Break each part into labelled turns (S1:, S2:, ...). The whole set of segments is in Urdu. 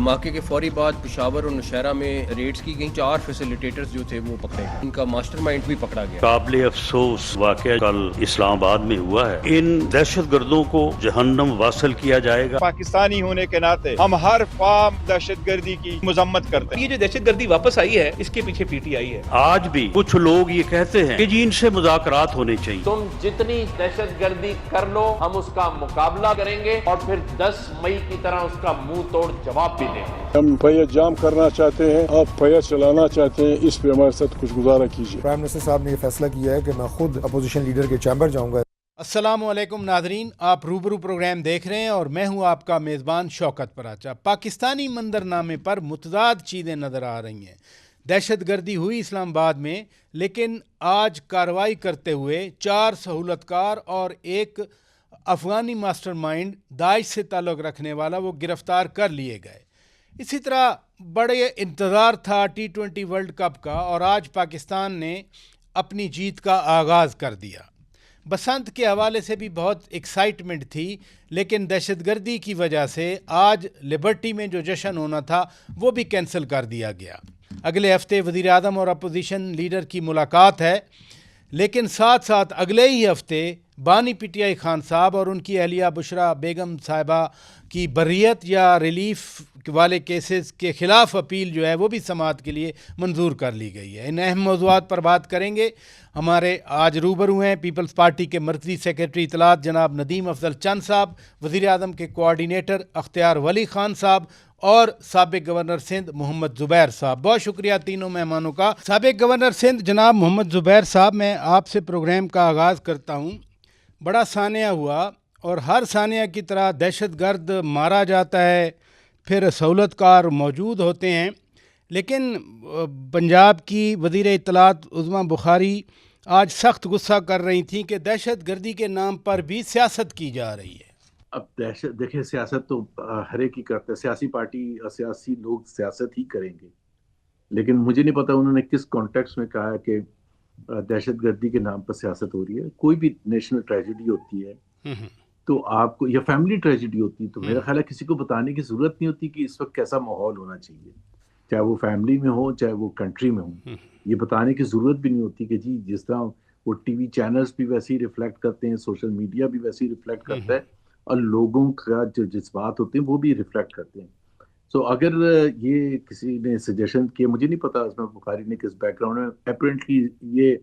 S1: دھماکے کے فوری بعد پشاور اور نوشہرہ میں ریڈز کی گئیں. 4 فیسیلیٹیٹرز جو تھے وہ پکڑے گئے. ان کا ماسٹر مائنڈ بھی پکڑا گیا.
S2: قابل افسوس واقعہ کل اسلام آباد میں ہوا ہے. ان دہشت گردوں کو جہنم واصل کیا جائے گا.
S3: پاکستانی ہونے کے ناطے ہم ہر فارم دہشت گردی کی مذمت کرتے ہیں.
S4: یہ جو دہشت گردی واپس آئی ہے اس کے پیچھے پی ٹی آئی ہے.
S2: آج بھی کچھ لوگ یہ کہتے ہیں کہ جی ان سے مذاکرات ہونے چاہیے.
S5: تم جتنی دہشت گردی کر لو ہم اس کا مقابلہ کریں گے اور پھر 10 مئی کی طرح اس کا منہ توڑ جواب بھی دیں گے.
S6: ہم فیض جام کرنا چاہتے ہیں, آپ فیض چلانا چاہتے ہیں, اس پہ ہمارے ساتھ کچھ گزارا کیجیے.
S7: پرائم منسٹر صاحب نے یہ فیصلہ کیا ہے کہ میں خود اپوزیشن لیڈر کے چیمبر جاؤں گا.
S8: السلام علیکم ناظرین, آپ روبرو پروگرام دیکھ رہے ہیں اور میں ہوں آپ کا میزبان شوکت پراچا. پاکستانی منظرنامے پر متضاد چیزیں نظر آ رہی ہیں. دہشت گردی ہوئی اسلام آباد میں, لیکن آج کارروائی کرتے ہوئے 4 سہولت کار اور ایک افغانی ماسٹر مائنڈ داعش سے تعلق رکھنے والا وہ گرفتار کر لیے گئے. اسی طرح بڑے انتظار تھا T20 ورلڈ کپ کا اور آج پاکستان نے اپنی جیت کا آغاز کر دیا. بسنت کے حوالے سے بھی بہت ایکسائٹمنٹ تھی, لیکن دہشت گردی کی وجہ سے آج لبرٹی میں جو جشن ہونا تھا وہ بھی کینسل کر دیا گیا. اگلے ہفتے وزیر اعظم اور اپوزیشن لیڈر کی ملاقات ہے, لیکن ساتھ ساتھ اگلے ہی ہفتے بانی پی ٹی آئی خان صاحب اور ان کی اہلیہ بشرا بیگم صاحبہ کی بریت یا ریلیف والے کیسز کے خلاف اپیل جو ہے وہ بھی سماعت کے لیے منظور کر لی گئی ہے. ان اہم موضوعات پر بات کریں گے. ہمارے آج روبرو ہیں پیپلز پارٹی کے مرکزی سیکریٹری اطلاعات جناب ندیم افضل چند صاحب, وزیر اعظم کے کوآرڈینیٹر اختیار ولی خان صاحب اور سابق گورنر سندھ محمد زبیر صاحب. بہت شکریہ تینوں مہمانوں کا. سابق گورنر سندھ جناب محمد زبیر صاحب, میں آپ سے پروگرام کا آغاز کرتا ہوں. بڑا سانحہ ہوا اور ہر سانحہ کی طرح دہشت گرد مارا جاتا ہے, پھر سہولت کار موجود ہوتے ہیں, لیکن پنجاب کی وزیر اطلاعات عظمیٰ بخاری آج سخت غصہ کر رہی تھیں کہ دہشت گردی کے نام پر بھی سیاست کی جا رہی ہے.
S9: اب دہشت دیکھیں, سیاست تو ہر ایک ہی کرتا ہے, سیاسی پارٹی اور سیاسی لوگ سیاست ہی کریں گے, لیکن مجھے نہیں پتا انہوں نے کس کانٹیکسٹ میں کہا کہ دہشت گردی کے نام پر سیاست ہو رہی ہے. کوئی بھی نیشنل ٹریجڈی ہوتی ہے تو آپ کو, یا فیملی ٹریجڈی ہوتی ہے تو میرا خیال ہے کسی کو بتانے کی ضرورت نہیں ہوتی کہ اس وقت کیسا ماحول ہونا چاہیے, چاہے وہ فیملی میں ہو چاہے وہ کنٹری میں ہو. یہ بتانے کی ضرورت بھی نہیں ہوتی کہ جی جس طرح وہ ٹی وی چینلز بھی ویسے ہی ریفلیکٹ کرتے ہیں, سوشل میڈیا بھی ویسے ہی ریفلیکٹ کرتا ہے, اور لوگوں کا جو جذبات ہوتے ہیں وہ بھی ریفلیکٹ کرتے ہیں. سو اگر یہ کسی نے سجیشن کیا, مجھے نہیں پتا عظمیٰ بخاری نے کس بیک گراؤنڈ میں, اپیرنٹلی یہ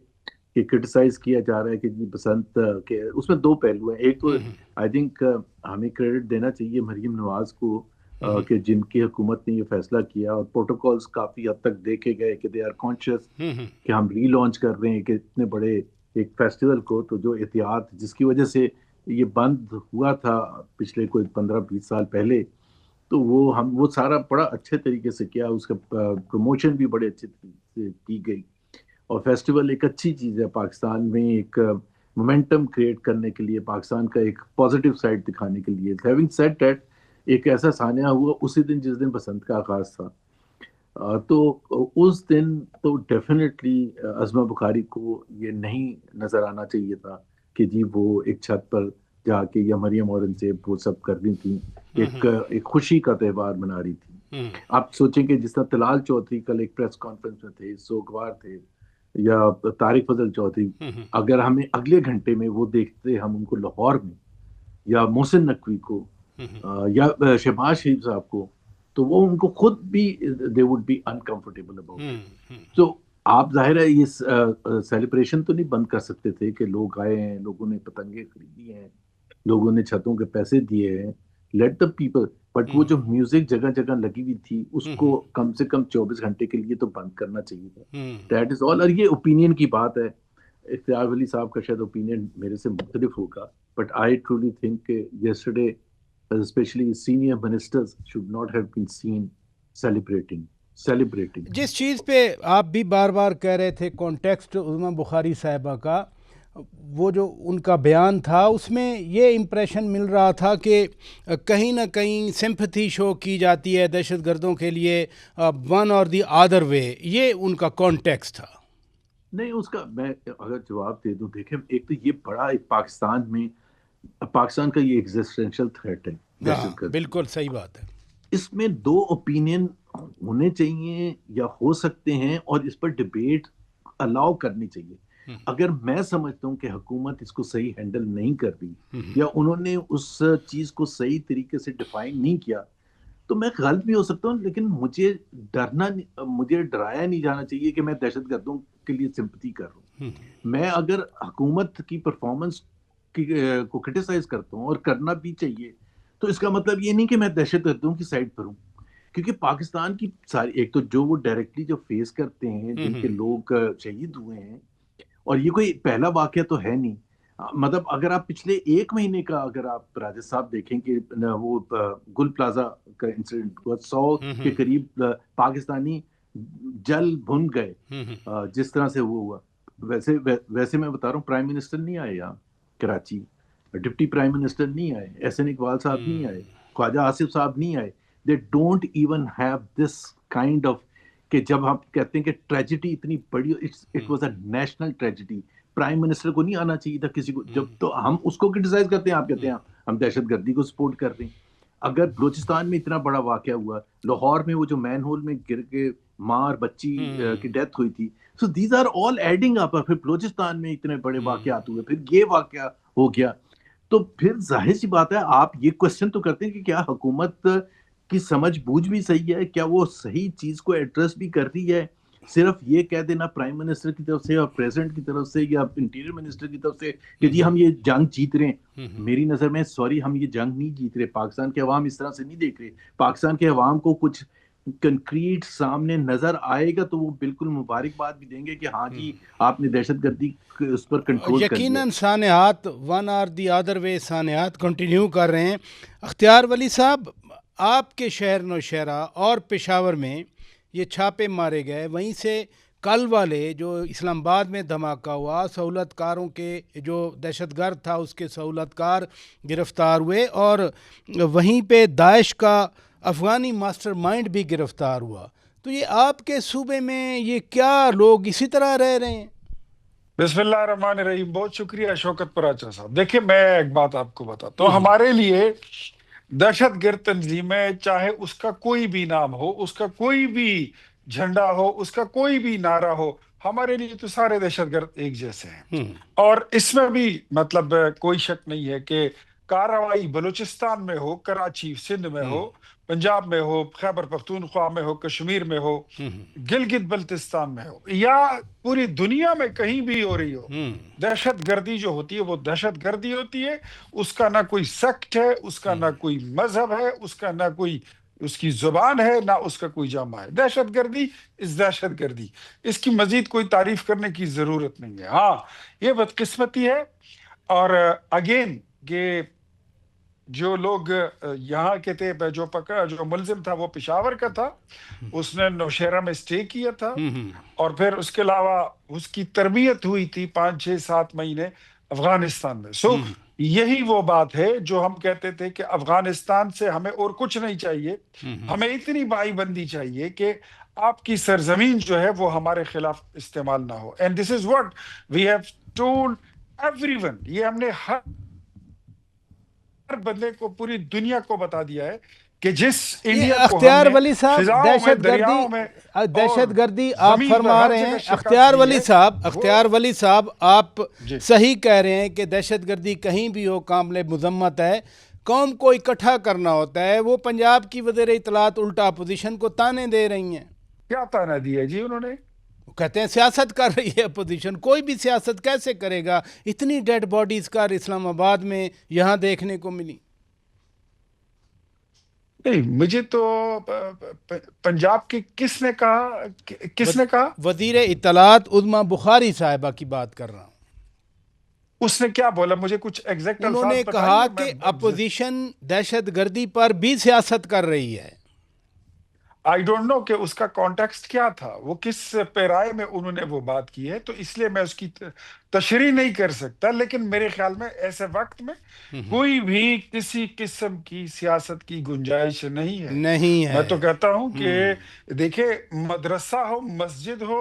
S9: کہ کرٹیسائز کیا جا رہا ہے کہ جی بسنت کے اس میں 2 پہلو ہیں. ایک تو آئی تھنک ہمیں کریڈٹ دینا چاہیے مریم نواز کو کہ جن کی حکومت نے یہ فیصلہ کیا, اور پروٹوکولز کافی حد تک دیکھے گئے کہ دے آر کانشیس کہ ہم ری لانچ کر رہے ہیں کہ اتنے بڑے ایک فیسٹیول کو, تو جو احتیاط جس کی وجہ سے یہ بند ہوا تھا پچھلے کوئی 15-20 سال پہلے, تو وہ سارا بڑا اچھے طریقے سے کیا, اس کا پروموشن بھی بڑے اچھے طریقے سے کی گئی, اور فیسٹیول ایک اچھی چیز ہے پاکستان میں ایک مومنٹم کریٹ کرنے کے لیے, پاکستان کا ایک پازیٹیو سائڈ دکھانے کے لیے. ہیونگ سیڈ دیٹ, ایک ایسا سانحہ ہوا اسی دن جس دن بسنت کا آغاز تھا, تو اس دن تو ڈیفینیٹلی عظمیٰ بخاری کو یہ نہیں نظر آنا چاہیے تھا کہ جی وہ ایک چھت پر جا کے یا مریم اورنگزیب وہ سب کر رہی تھیں, ایک خوشی کا تہوار منا رہی تھی. آپ سوچیں کہ جس طرح طلال چودھری کل ایک پریس کانفرنس میں تھے, سوگوار تھے, یا طارق فضل چودھری, اگر ہمیں اگلے گھنٹے میں وہ دیکھتے ہم ان کو لاہور میں, یا محسن نقوی کو, یا شہباز شریف صاحب کو, تو وہ ان کو خود بھی they would be uncomfortable about it. تو آپ ظاہر ہے یہ سیلیبریشن تو نہیں بند کر سکتے تھے کہ لوگ آئے ہیں, لوگوں نے پتنگیں خریدی ہیں, لوگوں نے چھتوں کے پیسے دیے ہیں, لیٹ دا پیپل. بٹ وہ جو میوزک جگہ جگہ لگی ہوئی تھی اس کو کم سے کم 24 گھنٹے کے لیے تو بند کرنا چاہیے تھا. دیٹ از آل. اور یہ اوپینین کی بات ہے, اختیار ولی صاحب کا شاید اوپینین میرے سے مختلف ہوگا, بٹ آئی ٹرولی تھنک کہ yesterday specially senior ministers should not have been seen celebrating.
S8: جس چیز پہ آپ بھی بار بار کہہ رہے تھے کانٹیکسٹ عظمیٰ بخاری صاحبہ کا, وہ جو ان کا بیان تھا اس میں یہ امپریشن مل رہا تھا کہ کہیں نہ کہیں سمپتھی شو کی جاتی ہے دہشت گردوں کے لیے, ون اور دی ادر وے, یہ ان کا کانٹیکسٹ تھا.
S9: نہیں, اس کا میں اگر جواب دے دوں, دیکھیں ایک تو یہ بڑا ایک پاکستان کا یہ ایگزسٹینشیل تھریٹ ہے دہشت گرد.
S8: بالکل صحیح بات ہے.
S9: اس میں دو اوپینین ہونے چاہیے یا ہو سکتے ہیں اور اس پر ڈبیٹ الاؤ کرنی چاہیے. اگر میں سمجھتا ہوں کہ حکومت اس کو صحیح ہینڈل نہیں کر رہی یا انہوں نے اس چیز کو صحیح طریقے سے ڈیفائن نہیں کیا تو میں غلط بھی ہو سکتا ہوں, لیکن مجھے ڈرایا نہیں جانا چاہیے کہ میں دہشت گردوں کے لیے سمپتھی کر رہا ہوں. میں اگر حکومت کی پرفارمنس کو کرٹیسائز کرتا ہوں اور کرنا بھی چاہیے تو اس کا مطلب یہ نہیں کہ میں دہشت گردوں کی سائڈ پر ہوں, کیونکہ پاکستان کی ساری ایک تو جو وہ ڈائریکٹلی جو فیس کرتے ہیں جن کے لوگ شہید ہوئے ہیں, اور یہ کوئی پہلا واقعہ تو ہے نہیں. مطلب اگر آپ پچھلے ایک مہینے کا اگر آپ راجہ صاحب دیکھیں کہ وہ گل پلازا کا انسیڈنٹ ہوا, 100 کے قریب پاکستانی جل بھن گئے جس طرح سے وہ ہوا. ویسے میں بتا رہا ہوں پرائم منسٹر نہیں آئے یہاں کراچی, ڈپٹی پرائم منسٹر نہیں آئے, احسن اقبال صاحب نہیں آئے, خواجہ آصف صاحب نہیں آئے. They don't even have this kind of کہ جب ہم کہتے ہیں کہ ٹریجڈی اتنی بڑی, it was a national tragedy, prime minister کو نہیں آنا چاہیے تھا کسی کو. جب تو ہم اس کو کرٹیسائز کرتے ہیں, آپ کہتے ہیں ہم دہشت گردی کو سپورٹ کر رہے ہیں. اگر بلوچستان میں اتنا بڑا واقعہ ہوا, لاہور میں وہ جو مین ہول میں گر کے ماں اور بچی کی ڈیتھ ہوئی تھی, so these are all adding up. پھر بلوچستان میں اتنے بڑے واقعات ہوئے, پھر یہ واقعہ ہو گیا, تو پھر ظاہر سی بات ہے آپ یہ کوشچن تو کرتے ہیں کہ کیا حکومت کی سمجھ بوجھ بھی صحیح ہے, کیا وہ صحیح چیز کو ایڈریس بھی کر رہی ہے. صرف یہ کہہ دینا پرائم منسٹر کی طرف سے اور پریزیڈنٹ کی طرف سے یا انٹیریئر منسٹر کی طرف سے کہ جی ہم یہ جنگ جیت رہے ہیں, میری نظر میں سوری ہم یہ جنگ نہیں جیت رہے. پاکستان کے عوام اس طرح سے نہیں دیکھ رہے. پاکستان کے عوام کو کچھ کنکریٹ سامنے نظر آئے گا تو وہ بالکل مبارکباد بھی دیں گے کہ ہاں جی آپ نے دہشت گردی اس پر کنٹرول کر لیا.
S8: یقیناً سانحات one or the other way سانحات کنٹینیو کر رہے ہیں. اختیار ولی صاحب, آپ کے شہر نوشہرہ اور پشاور میں یہ چھاپے مارے گئے, وہیں سے کل والے جو اسلام آباد میں دھماکہ ہوا, سہولت کاروں کے جو دہشت گرد تھا اس کے سہولت کار گرفتار ہوئے, اور وہیں پہ داعش کا افغانی ماسٹر مائنڈ بھی گرفتار ہوا. تو یہ آپ کے صوبے میں یہ کیا لوگ اسی طرح رہ رہے ہیں؟
S10: بسم اللہ الرحمن الرحیم. بہت شکریہ شوکت پراچا صاحب. دیکھیں میں ایک بات آپ کو بتاتا ہوں, ہمارے لیے دہشت گرد تنظیمیں چاہے اس کا کوئی بھی نام ہو, اس کا کوئی بھی جھنڈا ہو, اس کا کوئی بھی نعرہ ہو, ہمارے لیے تو سارے دہشت گرد ایک جیسے ہیں. اور اس میں بھی مطلب کوئی شک نہیں ہے کہ کارروائی بلوچستان میں ہو, کراچی سندھ میں ہو, پنجاب میں ہو, خیبر پختونخوا میں ہو, کشمیر میں ہو, گلگت بلتستان میں ہو, یا پوری دنیا میں کہیں بھی ہو رہی ہو, دہشت گردی جو ہوتی ہے وہ دہشت گردی ہوتی ہے. اس کا نہ کوئی سیکٹ ہے, اس کا نہ کوئی مذہب ہے, اس کا نہ کوئی اس کی زبان ہے, نہ اس کا کوئی جامع ہے. دہشت گردی اس دہشت گردی, اس کی مزید کوئی تعریف کرنے کی ضرورت نہیں ہے. ہاں یہ بدقسمتی ہے, اور اگین کہ جو لوگ یہاں کے تھے, جو ملزم تھا وہ پشاور کا تھا, اس نے نوشہرہ میں اسٹے کیا تھا, اور پھر اس کے علاوہ اس کی تربیت ہوئی تھی 5-6-7 مہینے افغانستان میں. سو یہی وہ بات ہے جو ہم کہتے تھے کہ افغانستان سے ہمیں اور کچھ نہیں چاہیے, ہمیں اتنی بائی بندی چاہیے کہ آپ کی سرزمین جو ہے وہ ہمارے خلاف استعمال نہ ہو. And this is what we have told everyone. یہ ہم نے ہر بندے کو, پوری دنیا کو بتا دیا ہے کہ جس انڈیا کو
S8: اختیار ولی صاحب دہشت گردی آپ فرما رہے ہیں. اختیار ولی صاحب آپ صحیح کہہ رہے ہیں کہ دہشت گردی کہیں بھی ہو قابل مذمت ہے. قوم کو اکٹھا کرنا ہوتا ہے. وہ پنجاب کی وزیر اطلاعات الٹا اپوزیشن کو تانے دے رہی ہیں.
S10: کیا تانا دیا جی انہوں نے؟
S8: کہتے ہیں سیاست کر رہی ہے اپوزیشن. کوئی بھی سیاست کیسے کرے گا؟ اتنی ڈیڈ باڈیز کا اسلام آباد میں یہاں دیکھنے کو ملی.
S10: نہیں, مجھے تو پنجاب کی کس نے کہا
S8: وزیر اطلاعات عظمیٰ بخاری صاحبہ کی بات کر رہا ہوں.
S10: اس نے کیا بولا مجھے کچھ ایگزیکٹ الفاظ
S8: انہوں نے کہا کہ اپوزیشن دہشت گردی پر بھی سیاست کر رہی ہے.
S10: آئی ڈونٹ نو کہ اس کا کانٹیکسٹ کیا تھا, وہ کس پیرائے میں انہوں نے وہ بات کی ہے, تو اس لیے میں اس کی تشریح نہیں کر سکتا. لیکن میرے خیال میں ایسے وقت میں کوئی بھی کسی قسم کی سیاست کی گنجائش نہیں ہے. میں تو کہتا ہوں کہ دیکھیں, مدرسہ ہو, مسجد ہو,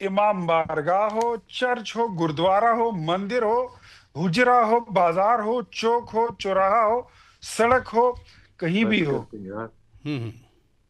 S10: امام بارگاہ ہو, چرچ ہو, گردوارہ ہو, مندر ہو, حجرہ ہو, بازار ہو, چوک ہو, چوراہا ہو, سڑک ہو, کہیں بھی ہو,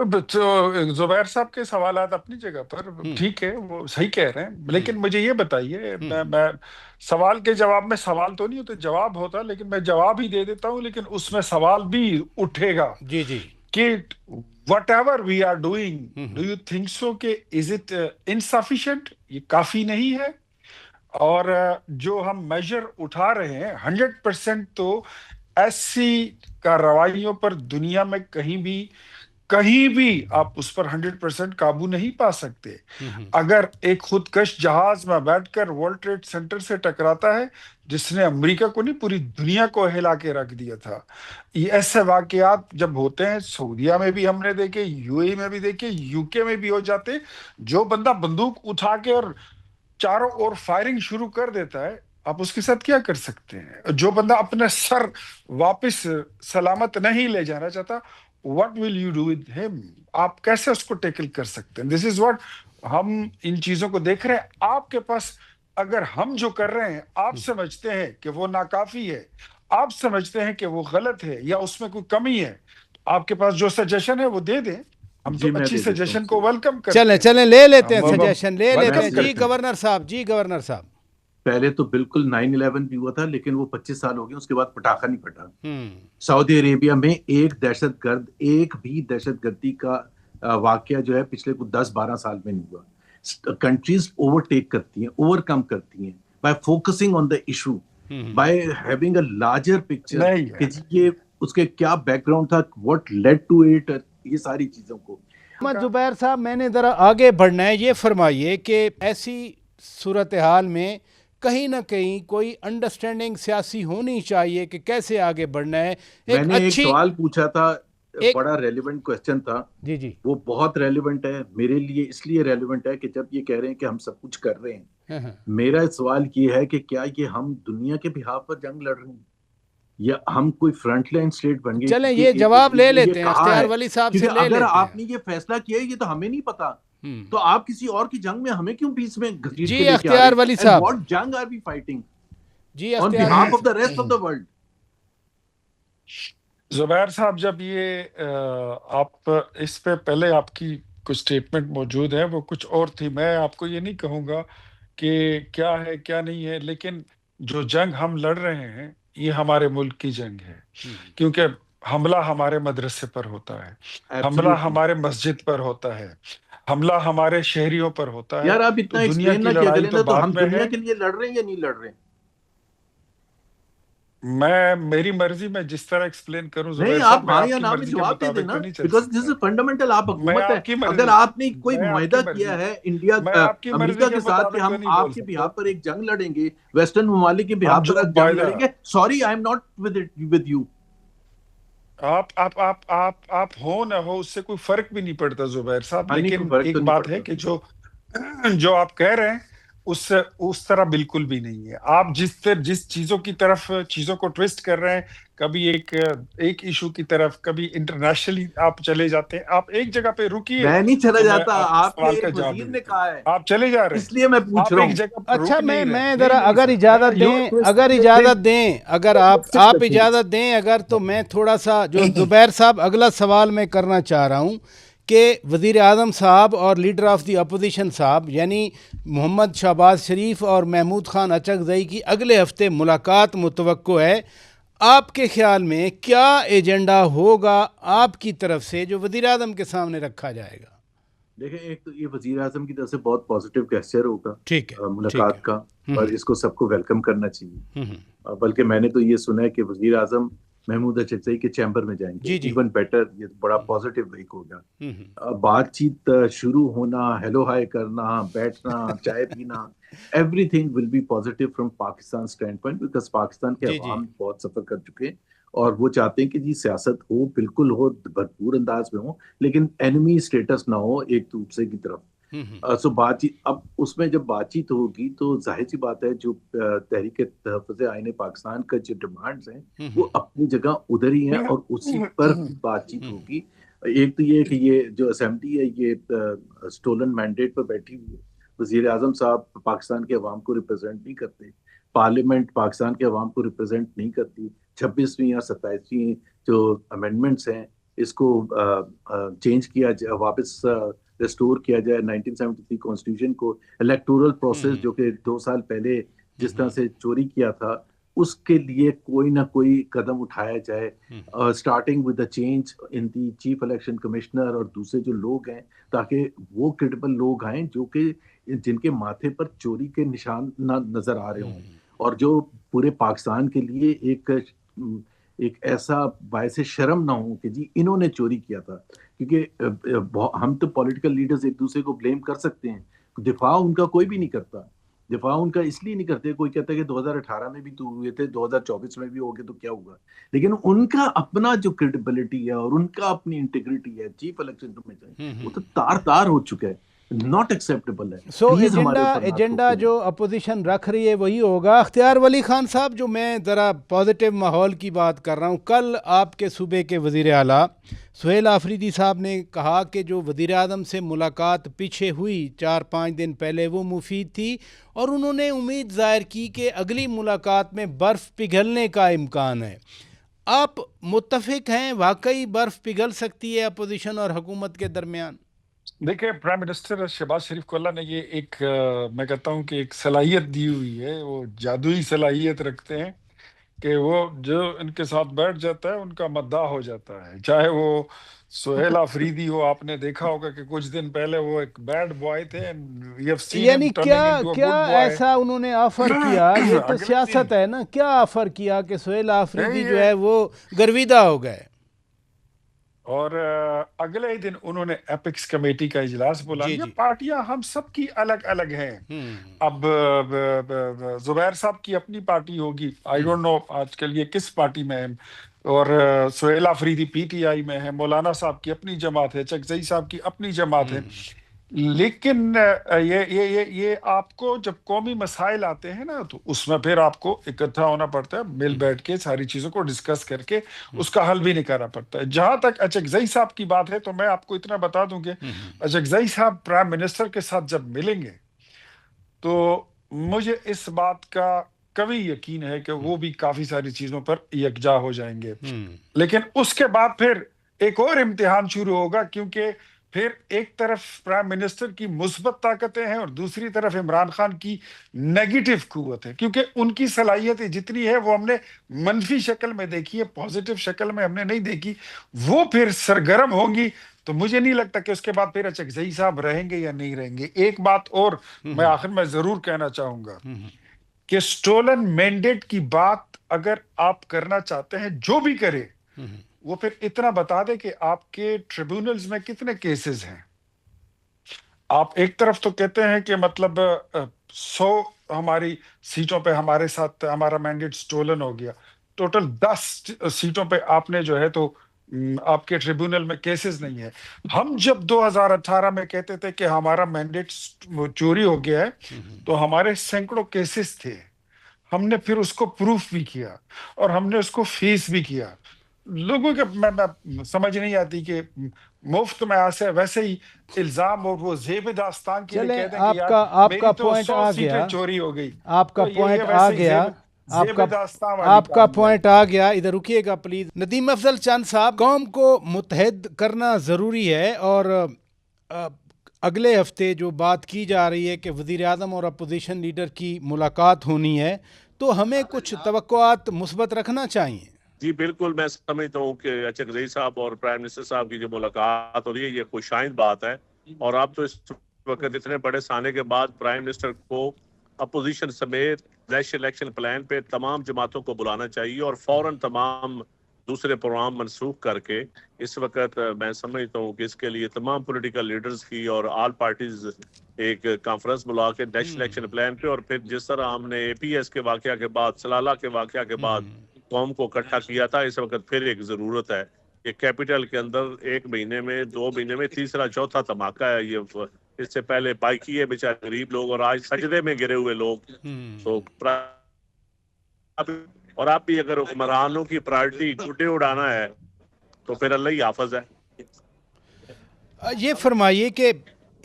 S10: تو زبیر صاحب کے سوالات اپنی جگہ پر ٹھیک ہے، وہ صحیح کہہ رہے ہیں، لیکن مجھے یہ بتائیے، میں سوال کے جواب میں سوال تو نہیں ہوتا، جواب ہوتا، لیکن میں جواب ہی دے دیتا ہوں، لیکن اس میں سوال بھی اٹھے گا
S8: جی جی
S10: کہ whatever we are doing, do you think so کہ از اٹ انسفیشینٹ، یہ کافی نہیں ہے؟ اور جو ہم میجر اٹھا رہے ہیں 100% تو ایسی کارروائیوں پر دنیا میں کہیں بھی آپ اس پر 100% قابو نہیں پا سکتے۔ اگر ایک خودکش جہاز میں بیٹھ کر ورلڈ ٹریڈ سینٹر سے ٹکراتا ہے، جس نے امریکہ کو نہیں پوری دنیا کو ہلا کے رکھ دیا تھا، یہ ایسے واقعات جب ہوتے ہیں، سعودیہ میں بھی ہم نے دیکھے، یو اے میں بھی دیکھے، یو کے میں بھی ہو جاتے، جو بندہ بندوق اٹھا کے اور چاروں اور فائرنگ شروع کر دیتا ہے، آپ اس کے ساتھ کیا کر سکتے ہیں؟ جو بندہ اپنے سر واپس سلامت نہیں لے جانا چاہتا، what will you do with him؟ آپ کیسے اس کو ٹیکل کر سکتے ہیں؟ دس از واٹ ہم ان چیزوں کو دیکھ رہے ہیں۔ آپ کے پاس اگر ہم جو کر رہے ہیں آپ سمجھتے ہیں کہ وہ ناکافی ہے، آپ سمجھتے ہیں کہ وہ غلط ہے یا اس میں کوئی کمی ہے، آپ کے پاس جو سجیشن ہے وہ دے دیں، ہم تو اچھی سجیشن کو ویلکم کرتے ہیں۔
S8: چلیں لے لیتے ہیں سجیشن، لے لیتے ہیں۔ جی گورنر صاحب
S9: پہلے تو بالکل 9/11 بھی ہوا تھا، لیکن وہ 25 سال ہو گئے، اس کے بعد پٹاخہ نہیں پھٹا۔ سعودی عربیہ میں ایک بھی دہشت گردی کا واقعہ جو ہے پچھلے کو 10-12 سال میں نہیں ہوا۔ کنٹریز اوورٹیک کرتی ہیں، اوور کم کرتی ہیں by focusing on the issue, by having a larger picture کہ یہ اس کے کیا بیک گراؤنڈ تھا، واٹ لیڈ ٹو اٹ، یہ ساری چیزوں کو۔
S8: محمد زبیر صاحب، میں نے ذرا آگے بڑھنا ہے، یہ فرمائیے کہ ایسی صورتحال میں کہیں نہ کہیں کوئی انڈرسٹینڈنگ سیاسی ہونی چاہیے کہ کیسے آگے بڑھنا ہے۔
S9: میں نے ایک سوال پوچھا تھا، بڑا ریلیونٹ کوسچن تھا،
S8: جی
S9: وہ بہت ریلیونٹ ہے میرے لیے، اس لیے ریلیونٹ ہے کہ جب یہ کہہ رہے ہیں کہ ہم سب کچھ کر رہے ہیں، میرا سوال یہ ہے کہ کیا یہ ہم دنیا کے بہاف پر جنگ لڑ رہے ہیں یا ہم کوئی فرنٹ لائن اسٹیٹ بن گئے؟
S8: چلیں یہ جواب لے لیتے ہیں اختیار ولی صاحب سے، لے لیتے ہیں۔
S9: اگر آپ نے یہ فیصلہ کیا ہے، یہ تو ہمیں نہیں پتا، تو آپ کسی اور کی جنگ میں ہمیں کیوں بیچ میں گھسیٹ کے لے کے آ رہے ہیں؟
S8: جی اختیار ولی صاحب،
S9: what jang are we fighting
S8: G
S9: on behalf of the rest of the world؟
S10: زبیر صاحب، جب یہ آپ اس پہ پہلے آپ کی کچھ سٹیٹمنٹ موجود ہے، وہ کچھ اور تھی، میں آپ کو یہ نہیں کہوں گا کہ کیا ہے کیا نہیں ہے، لیکن جو جنگ ہم لڑ رہے ہیں یہ ہمارے ملک کی جنگ ہے، کیونکہ حملہ ہمارے مدرسے پر ہوتا ہے، حملہ ہمارے مسجد پر ہوتا ہے، حملہ ہمارے شہریوں پر ہوتا ہے۔
S9: یار آپ اتنا ایکسپلین نہ کیا کریں نا، تو ہم دنیا کے لیے لڑ رہے ہیں یا نہیں لڑ رہے ہیں؟
S10: میری مرضی میں جس طرح ایکسپلین کروں،
S9: نہیں آپ ہاں یا نا میں جواب دے دینا، بیکاز دس از فنڈامنٹل، آپ حکومت ہے، اگر آپ نے کوئی معاہدہ کیا ہے انڈیا امریکہ کے ساتھ کہ ہم آپ کے بہاف پر ایک جنگ لڑیں گے، ویسٹرن ممالک کے بہاف پر ایک جنگ لڑیں گے، sorry I am not with you.
S10: آپ ہو نہ ہو اس سے کوئی فرق بھی نہیں پڑتا زبیر صاحب، لیکن ایک بات ہے کہ جو آپ کہہ رہے ہیں اس طرح بالکل بھی نہیں ہے۔ آپ جس چیزوں کی طرف چیزوں کو ٹویسٹ کر رہے ہیں، کبھی ایک ایشو کی طرف، کبھی انٹرنیشنلی آپ چلے جاتے ہیں، آپ ایک جگہ پہ رکیے۔
S9: میں نہیں چلا جاتا، آپ کے وزیر نے کہا ہے،
S10: آپ چلے جا رہے ہیں،
S9: اس لیے میں پوچھ رہا ہوں۔
S8: اچھا میں ذرا اگر اجازت دیں، اگر آپ اجازت دیں اگر، تو میں تھوڑا سا جو زبیر صاحب اگلا سوال میں کرنا چاہ رہا ہوں کہ وزیر اعظم صاحب اور لیڈر آف دی اپوزیشن صاحب یعنی محمد شہباز شریف اور محمود خان اچکزئی کی اگلے ہفتے ملاقات متوقع ہے۔ آپ کے خیال میں کیا ایجنڈا ہوگا آپ کی طرف سے جو وزیر اعظم کے سامنے رکھا جائے گا؟
S9: دیکھیں، ایک تو یہ وزیر اعظم کی طرف سے بہت پازیٹیو گیسچر ہوگا ملاقات کا، اور اس کو سب کو ویلکم کرنا چاہیے۔ بلکہ میں نے تو یہ سنا ہے کہ وزیر اعظم محمود اچکزئی کے چیمبر میں جائیں گے، ایون بیٹر، یہ بڑا پازیٹیو ویک ہوگا۔ بات چیت شروع ہونا، ہیلو ہائی کرنا، بیٹھنا، چائے پینا، everything will be positive from Pakistan standpoint, because Pakistan کے عوام بہت سفر کر چکے ہیں اور وہ چاہتے ہیں کہ جی سیاست ہو، بالکل ہو، بھرپور انداز میں ہو، لیکن اینمی اسٹیٹس نہ ہو ایک دوسرے کی طرف۔ سو بات چیت، اب اس میں جب بات چیت ہوگی تو ظاہر سی بات ہے جو تحریک تحفظ آئین پاکستان کا جو ڈیمانڈز ہیں وہ اپنی جگہ ادھر ہی ہیں، اور اسی پر بات چیت ہوگی۔ ایک تو یہ کہ یہ جو اسمبلی ہے یہ سٹولن مینڈیٹ پر بیٹھی ہوئی ہے، وزیر اعظم صاحب پاکستان کے عوام کو ریپرزینٹ نہیں کرتے، پارلیمنٹ پاکستان کے عوام کو ریپرزینٹ نہیں کرتی، 26ویں یا 27ویں جو امینڈمنٹس ہیں اس کو چینج کیا جائے, واپس ریسٹور کیا جائے 1973 کانسٹیٹیوشن کو, الیکٹورل پروسیس جو کہ 2 سال پہلے جس طرح سے چوری کیا تھا اس کے لیے کوئی نہ کوئی قدم اٹھایا جائے, starting with the change in the chief election commissioner اور دوسرے جو لوگ ہیں, تاکہ وہ کریڈیبل لوگ آئیں جو کہ جن کے ماتھے پر چوری کے نشان نہ نظر آ رہے ہوں, اور جو پورے پاکستان کے لیے ایک ایسا باعث شرم نہ ہو کہ جی انہوں نے چوری کیا تھا. کیونکہ ہم تو پولیٹیکل لیڈرز ایک دوسرے کو بلیم کر سکتے ہیں, دفاع ان کا کوئی بھی نہیں کرتا. دفاع ان کا اس لیے نہیں کرتے, کوئی کہتا ہے کہ 2018 میں بھی تو ہوئے تھے, 2024 میں بھی ہوگے تو کیا ہوگا, لیکن ان کا اپنا جو کریڈیبلٹی ہے اور ان کا اپنی انٹیگریٹی ہے چیف الیکشن کمیشن, وہ تو تار ہو چکا ہے, ناٹ ایکسیپٹیبل ہے.
S8: سو ایجنڈا جو اپوزیشن رکھ رہی ہے وہی ہوگا. اختیار ولی خان صاحب, جو میں ذرا پازیٹیو ماحول کی بات کر رہا ہوں, کل آپ کے صوبے کے وزیر اعلیٰ سہیل آفریدی صاحب نے کہا کہ جو وزیر اعظم سے ملاقات پیچھے ہوئی 4-5 دن پہلے وہ مفید تھی, اور انہوں نے امید ظاہر کی کہ اگلی ملاقات میں برف پگھلنے کا امکان ہے. آپ متفق ہیں واقعی برف پگھل سکتی ہے اپوزیشن اور حکومت کے درمیان؟
S10: دیکھیں, پرائم منسٹر شہباز شریف کو اللہ نے یہ ایک میں کہتا ہوں کہ ایک صلاحیت دی ہوئی ہے, وہ جادوئی صلاحیت رکھتے ہیں کہ وہ جو ان کے ساتھ بیٹھ جاتا ہے ان کا مداح ہو جاتا ہے. چاہے وہ سہیل آفریدی ہو, آپ نے دیکھا ہوگا کہ کچھ دن پہلے وہ ایک بیڈ بوائے تھے,
S8: یعنی کیا ایسا انہوں نے آفر کیا؟ یہ تو سیاست ہے نا, کیا آفر کیا کہ سہیل آفریدی جو ہے وہ گرویدہ ہو گئے؟
S10: اور اگلے ہی دن انہوں نے ایپکس کمیٹی کا اجلاس بولا. یہ پارٹیاں ہم سب کی الگ الگ ہیں. اب زبیر صاحب کی اپنی پارٹی ہوگی, آئی ڈونٹ نو آج کل یہ کس پارٹی میں ہے, اور Sohail Afridi P T I میں ہے, مولانا صاحب کی اپنی جماعت ہے, چکزئی صاحب کی اپنی جماعت ہے. لیکن یہ آپ کو جب قومی مسائل آتے ہیں نا تو اس میں پھر آپ کو اکٹھا ہونا پڑتا ہے, مل بیٹھ کے ساری چیزوں کو ڈسکس کر کے اس کا حل بھی نکالنا پڑتا ہے. جہاں تک اچکزئی صاحب کی بات ہے تو میں آپ کو اتنا بتا دوں کہ اچکزئی صاحب پرائم منسٹر کے ساتھ جب ملیں گے تو مجھے اس بات کا قوی یقین ہے کہ وہ بھی کافی ساری چیزوں پر یکجا ہو جائیں گے. لیکن اس کے بعد پھر ایک اور امتحان شروع ہوگا, کیونکہ پھر ایک طرف پرائم منسٹر کی مثبت طاقتیں ہیں اور دوسری طرف عمران خان کی نیگیٹو قوت ہے, کیونکہ ان کی صلاحیتیں جتنی ہے وہ ہم نے منفی شکل میں دیکھی ہے, پازیٹیو شکل میں ہم نے نہیں دیکھی. وہ پھر سرگرم ہوں گی تو مجھے نہیں لگتا کہ اس کے بعد پھر اچکزئی صاحب رہیں گے یا نہیں رہیں گے. ایک بات اور میں آخر میں ضرور کہنا چاہوں گا کہ سٹولن مینڈیٹ کی بات اگر آپ کرنا چاہتے ہیں, جو بھی کرے وہ پھر اتنا بتا دے کہ آپ کے ٹریبونلز میں کتنے کیسز ہیں. آپ ایک طرف تو کہتے ہیں کہ مطلب 100 ہماری سیٹوں پہ ہمارے ساتھ ہمارا مینڈیٹ سٹولن ہو گیا, ٹوٹل 10 سیٹوں پہ آپ نے جو ہے تو آپ کے ٹریبونل میں کیسز نہیں ہے. ہم جب 2018 میں کہتے تھے کہ ہمارا مینڈیٹ چوری ہو گیا ہے تو ہمارے سینکڑوں کیسز تھے, ہم نے پھر اس کو پروف بھی کیا اور ہم نے اس کو فیس بھی کیا. لوگوں کے میں سمجھ نہیں آتی کہ مفت میں ایسے ویسے ہی الزام اور وہ زیب داستان کے لیے کہتے ہیں کہ یار
S8: آپ کا پوائنٹ آ گیا,
S10: چوری ہو گئی,
S8: آپ کا پوائنٹ آ گیا, آپ کا پوائنٹ آ گیا. ادھر رکیے گا پلیز. ندیم افضل چند صاحب, قوم کو متحد کرنا ضروری ہے اور اگلے ہفتے جو بات کی جا رہی ہے کہ وزیر اعظم اور اپوزیشن لیڈر کی ملاقات ہونی ہے, تو ہمیں کچھ توقعات مثبت رکھنا چاہیے.
S11: جی بالکل, میں سمجھتا ہوں کہ اچکزئی صاحب اور پرائم منسٹر صاحب کی جو ملاقات ہو رہی ہے یہ خوش آئند بات ہے. اور آپ تو اس وقت اتنے بڑے سانے کے بعد پرائم منسٹر کو اپوزیشن سمیت نیشنل الیکشن پلان پہ تمام جماعتوں کو بلانا چاہیے اور فوراً تمام دوسرے پروگرام منسوخ کر کے اس وقت میں سمجھتا ہوں کہ اس کے لیے تمام پولیٹیکل لیڈرز کی اور آل پارٹیز ایک کانفرنس بلا کے نیشنل الیکشن پلان پہ, اور پھر جس طرح ہم نے APS کے واقعہ کے بعد, سلالہ کے واقعہ کے بعد قوم کو اکٹھا کیا تھا, اس وقت پھر ایک ضرورت ہے کہ کیپٹل کے اندر 1 مہینے میں 2 مہینے میں تیسرا چوتھا دھماکہ ہے. یہ اس سے پہلے پائکی ہے بیچارے غریب لوگ اور آج سجدے میں گرے ہوئے لوگ. تو اور آپ بھی اگر حکمرانوں کی پرائرٹی گڈے اڑانا ہے تو پھر اللہ ہی حافظ ہے.
S8: یہ فرمائیے کہ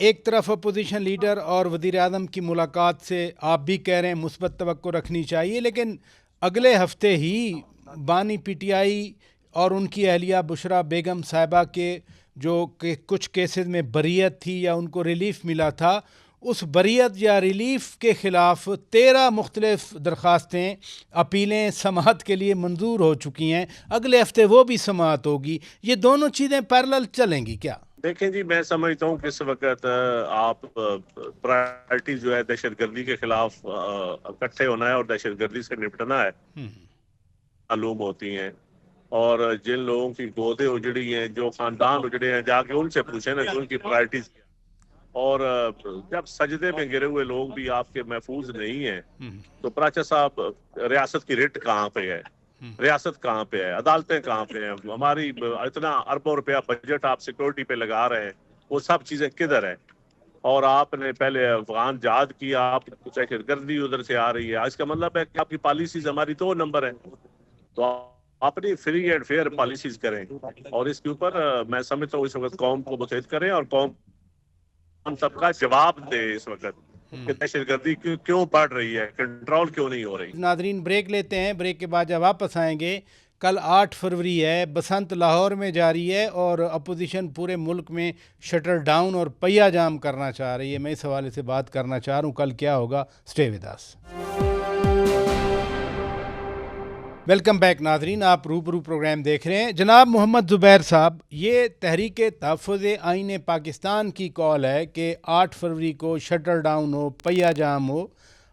S8: ایک طرف اپوزیشن لیڈر اور وزیر اعظم کی ملاقات سے آپ بھی کہہ رہے ہیں مثبت توقع رکھنی چاہیے, لیکن اگلے ہفتے ہی بانی PTI اور ان کی اہلیہ بشرا بیگم صاحبہ کے جو کہ کچھ کیسز میں بریت تھی یا ان کو ریلیف ملا تھا، اس بریت یا ریلیف کے خلاف 13 مختلف درخواستیں، اپیلیں سماعت کے لیے منظور ہو چکی ہیں. اگلے ہفتے وہ بھی سماعت ہوگی. یہ دونوں چیزیں پیرلل چلیں گی کیا؟
S11: دیکھیں جی، میں سمجھتا ہوں کہ اس وقت آپ پرائرٹی جو ہے دہشت گردی کے خلاف اکٹھے ہونا ہے اور دہشت گردی سے نپٹنا ہے، معلوم ہوتی ہیں. اور جن لوگوں کی گودیں اجڑی ہیں، جو خاندان اجڑے ہیں، جا کے ان سے پوچھیں نا کہ ان کی پرائرٹیز کیا. اور جب سجدے میں گرے ہوئے لوگ بھی آپ کے محفوظ نہیں ہیں تو پراچا صاحب ریاست کی رٹ کہاں پہ ہے، ریاست کہاں پہ ہے، عدالتیں کہاں پہ ہیں، ہماری اتنا اربوں روپیہ بجٹ آپ سیکورٹی پہ لگا رہے ہیں، وہ سب چیزیں کدھر ہیں؟ اور آپ نے پہلے افغان جہاد کیا، آپ دہشت گردی ادھر سے آ رہی ہے. اس کا مطلب ہے کہ آپ کی پالیسیز ہماری 2 نمبر ہیں. تو اپنی فری اینڈ فیئر پالیسیز کریں اور اس کے اوپر میں سمجھتا ہوں اس وقت قوم کو متحد کریں اور قوم ہم سب کا جواب دے اس وقت کہ دہشت گردی کیوں بڑھ رہی ہے، کنٹرول کیوں نہیں ہو رہی.
S8: ناظرین بریک لیتے ہیں. بریک کے بعد جب واپس آئیں گے، کل 8 فروری ہے، بسنت لاہور میں جاری ہے اور اپوزیشن پورے ملک میں شٹر ڈاؤن اور پہیا جام کرنا چاہ رہی ہے. میں اس حوالے سے بات کرنا چاہ رہا ہوں کل کیا ہوگا. Stay with us. Welcome back ناظرین، آپ روبرو پروگرام دیکھ رہے ہیں. جناب محمد زبیر صاحب، یہ تحریک تحفظ آئین پاکستان کی کال ہے کہ 8 فروری کو شٹر ڈاؤن ہو، پہیا جام ہو.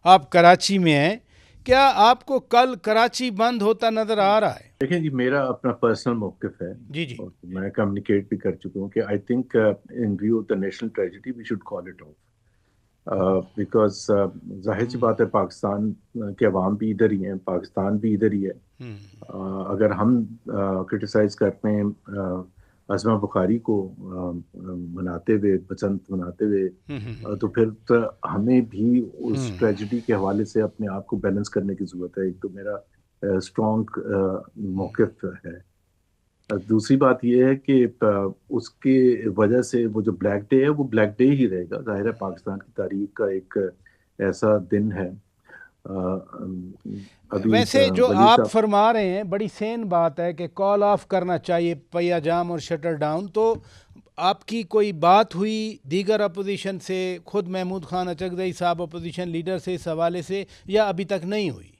S8: آپ کراچی میں ہیں، کیا آپ کو کل کراچی بند ہوتا نظر آ رہا ہے؟
S9: دیکھیں جی، میرا اپنا پرسنل موقف ہے
S8: جی جی،
S9: اور میں کمیونیکیٹ بھی کر چکا ہوں کہ I think in view of the national tragedy we should call it off. Because ظاہر سی بات ہے پاکستان کے عوام بھی ادھر ہی ہیں، پاکستان بھی ادھر ہی ہے. اگر ہم کرٹیسائز کرتے ہیں عظمہ بخاری کو مناتے ہوئے، بسنت مناتے ہوئے، تو پھر ہمیں بھی اس ٹریجڈی کے حوالے سے اپنے آپ کو بیلنس کرنے کی ضرورت ہے. ایک تو میرا اسٹرانگ موقف ہے. دوسری بات یہ ہے کہ اس کے وجہ سے وہ جو بلیک ڈے ہے وہ بلیک ڈے ہی رہے گا. ظاہر ہے پاکستان کی تاریخ کا ایک ایسا دن ہے.
S8: ویسے جو آپ فرما رہے ہیں بڑی سین بات ہے کہ کال آف کرنا چاہیے پہیا جام اور شٹر ڈاؤن. تو آپ کی کوئی بات ہوئی دیگر اپوزیشن سے، خود محمود خان اچکزئی صاحب اپوزیشن لیڈر سے اس حوالے سے، یا ابھی تک نہیں ہوئی؟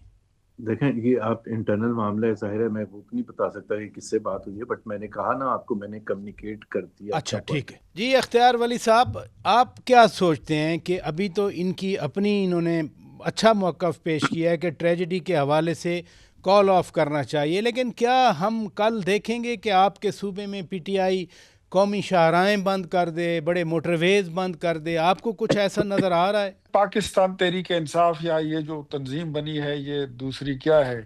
S9: دیکھیں یہ آپ انٹرنل معاملہ ہے، ظاہر ہے میں وہ نہیں بتا سکتا کہ کس سے بات ہوئی ہے، بٹ میں نے کہا نا آپ کو، میں نے کمیونیکیٹ کر دیا.
S8: اچھا ٹھیک ہے جی. اختیار ولی صاحب، آپ کیا سوچتے ہیں کہ ابھی تو ان کی اپنی انہوں نے اچھا موقف پیش کیا ہے کہ ٹریجڈی کے حوالے سے کال آف کرنا چاہیے، لیکن کیا ہم کل دیکھیں گے کہ آپ کے صوبے میں پی ٹی آئی قومی شاہراہیں بند کر دے، بڑے موٹر ویز بند کر دے؟ آپ کو کچھ ایسا نظر آ رہا ہے؟
S10: پاکستان تحریک انصاف یا یہ جو تنظیم بنی ہے، یہ دوسری کیا ہے،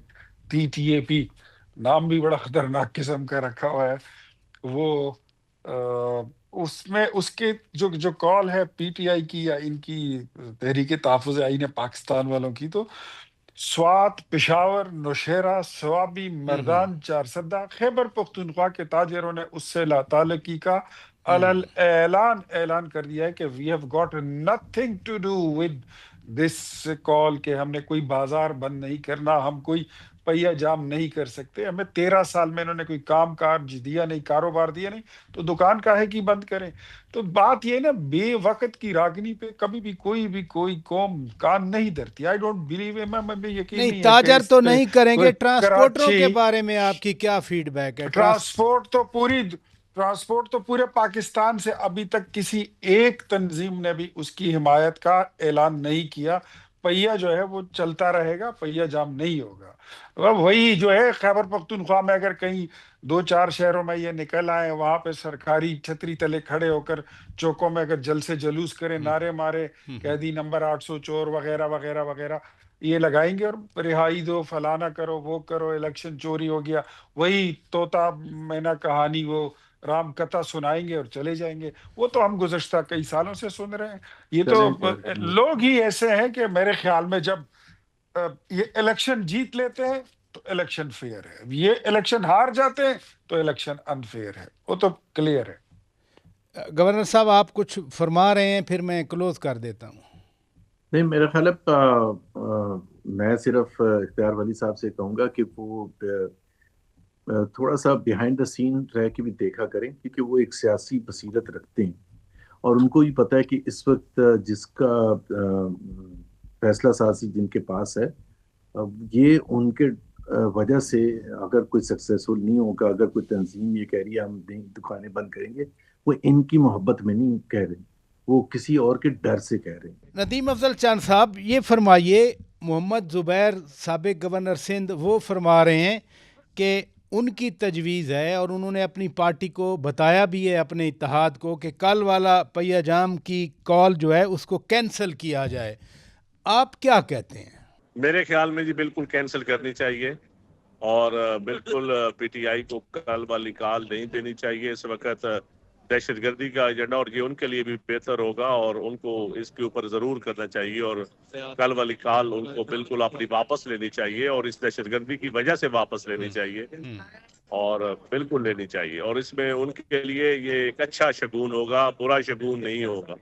S10: TTAP، نام بھی بڑا خطرناک قسم کا رکھا ہوا ہے. وہ اس میں اس کے جو کال ہے پی ٹی آئی کی یا ان کی تحریک تحفظ آئین پاکستان والوں کی، تو سوات، پشاور، نوشہرہ، سوابی، مردان، چارسدہ، خیبر پختونخوا کے تاجروں نے اس سے لا تعلقی کا اعلان کر دیا ہے کہ we have got nothing to do with this call, کہ ہم نے کوئی بازار بند نہیں کرنا، ہم کوئی پہیا جام نہیں کر سکتے. ہمیں 13 سال میں انہوں نے کوئی کام کاج دیا نہیں، کاروبار دیا نہیں، تو دکان کاہے کی بند کریں؟ تو بات یہ نا، بے وقت کی راگنی پہ کبھی بھی کوئی قوم کان نہیں دھرتی. آئی ڈونٹ بلیو، میں یقین نہیں ہے.
S8: تاجر تو نہیں کریں گے. ٹرانسپورٹروں کے بارے میں آپ کی کیا فیڈ بیک ہے؟
S10: ٹرانسپورٹ تو پورے پاکستان سے ابھی تک کسی ایک تنظیم نے بھی اس کی حمایت کا اعلان نہیں کیا. پہیا جو ہے وہ چلتا رہے گا، پہیا جام نہیں ہوگا. وہی جو ہے خیبر پختونخوا میں اگر کہیں 2-4 شہروں میں یہ نکل آئے، وہاں پہ سرکاری چھتری تلے کھڑے ہو کر چوکوں میں اگر جل سے جلوس کریں، نعرے مارے، قیدی نمبر 800 چور وغیرہ وغیرہ وغیرہ یہ لگائیں گے اور رہائی دو، فلانا کرو، وہ کرو، الیکشن چوری ہو گیا، وہی طوطا مینا کہانی وہ رام کتھا سنائیں گے اور چلے جائیں گے. وہ تو ہم گزشتہ کئی سالوں سے سن رہے ہیں. یہ تو لوگ ہی ایسے ہیں کہ میرے خیال میں جب یہ الیکشن جیت لیتے ہیں تو الیکشن فیئر ہے، یہ الیکشن ہار جاتے ہیں تو الیکشن انفیئر ہے. وہ تو کلیئر ہے.
S8: گورنر صاحب آپ کچھ فرما رہے ہیں، پھر میں کلوز کر دیتا ہوں.
S9: نہیں، میرا خیال ہے میں صرف اختیار ولی صاحب سے کہوں گا کہ وہ تھوڑا سا بیہائنڈ دا سین رہ کے بھی دیکھا کریں، کیونکہ وہ ایک سیاسی بصیرت رکھتے ہیں اور ان کو بھی پتہ ہے کہ اس وقت جس کا فیصلہ سازی جن کے پاس ہے، یہ ان کے وجہ سے اگر کوئی سکسیسفل نہیں ہوگا، اگر کوئی تنظیم یہ کہہ رہی ہے ہم دکانیں بند کریں گے، وہ ان کی محبت میں نہیں کہہ رہے، وہ کسی اور کے ڈر سے کہہ رہے ہیں۔
S8: ندیم افضل چاند صاحب، یہ فرمائیے، محمد زبیر سابق گورنر سندھ وہ فرما رہے ہیں کہ ان کی تجویز ہے اور انہوں نے اپنی پارٹی کو بتایا بھی ہے، اپنے اتحاد کو، کہ کل والا پہیہ جام کی کال جو ہے اس کو کینسل کیا جائے۔ آپ کیا کہتے ہیں؟
S11: میرے خیال میں جی بالکل کینسل کرنی چاہیے اور بالکل پی ٹی آئی کو کل والی کال نہیں دینی چاہیے۔ اس وقت دہشت گردی کا ایجنڈا، اور یہ ان کے لیے بھی بہتر ہوگا اور ان کو اس کے اوپر ضرور کرنا چاہیے، اور کل والی کال ان کو بالکل اپنی واپس لینی چاہیے اور اس دہشت گردی کی وجہ سے واپس لینی چاہیے اور بالکل لینی چاہیے، اور اس میں ان کے لیے یہ ایک اچھا شگون ہوگا، برا شگون نہیں ہوگا۔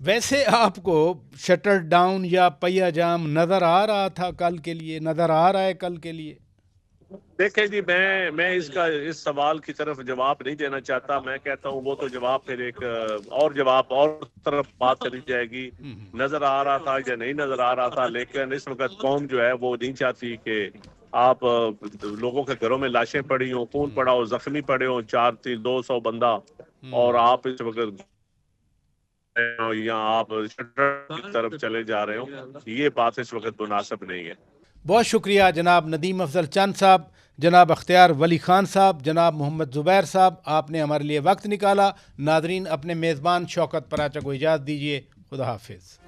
S8: ویسے آپ کو شٹر ڈاؤن یا پہیہ جام نظر آ رہا تھا کل کے لیے، نظر آ رہا ہے کل کے لیے؟
S11: دیکھیں جی، میں اس سوال کی طرف جواب نہیں دینا چاہتا۔ میں کہتا ہوں وہ تو جواب پھر ایک اور جواب اور طرف بات کری جائے گی، نظر آ رہا تھا یا نہیں نظر آ رہا تھا، لیکن اس وقت قوم جو ہے وہ نہیں چاہتی کہ آپ لوگوں کے گھروں میں لاشیں پڑی ہوں، خون پڑا ہو، زخمی پڑے ہوں 200 بندہ، اور آپ اس وقت یا آپ کی طرف چلے جا رہے ہوں، یہ بات اس وقت مناسب نہیں ہے۔
S8: بہت شکریہ جناب ندیم افضل چند صاحب، جناب اختیار ولی خان صاحب، جناب محمد زبیر صاحب، آپ نے ہمارے لیے وقت نکالا۔ ناظرین، اپنے میزبان شوکت پراچا کو اجازت دیجیے۔ خدا حافظ۔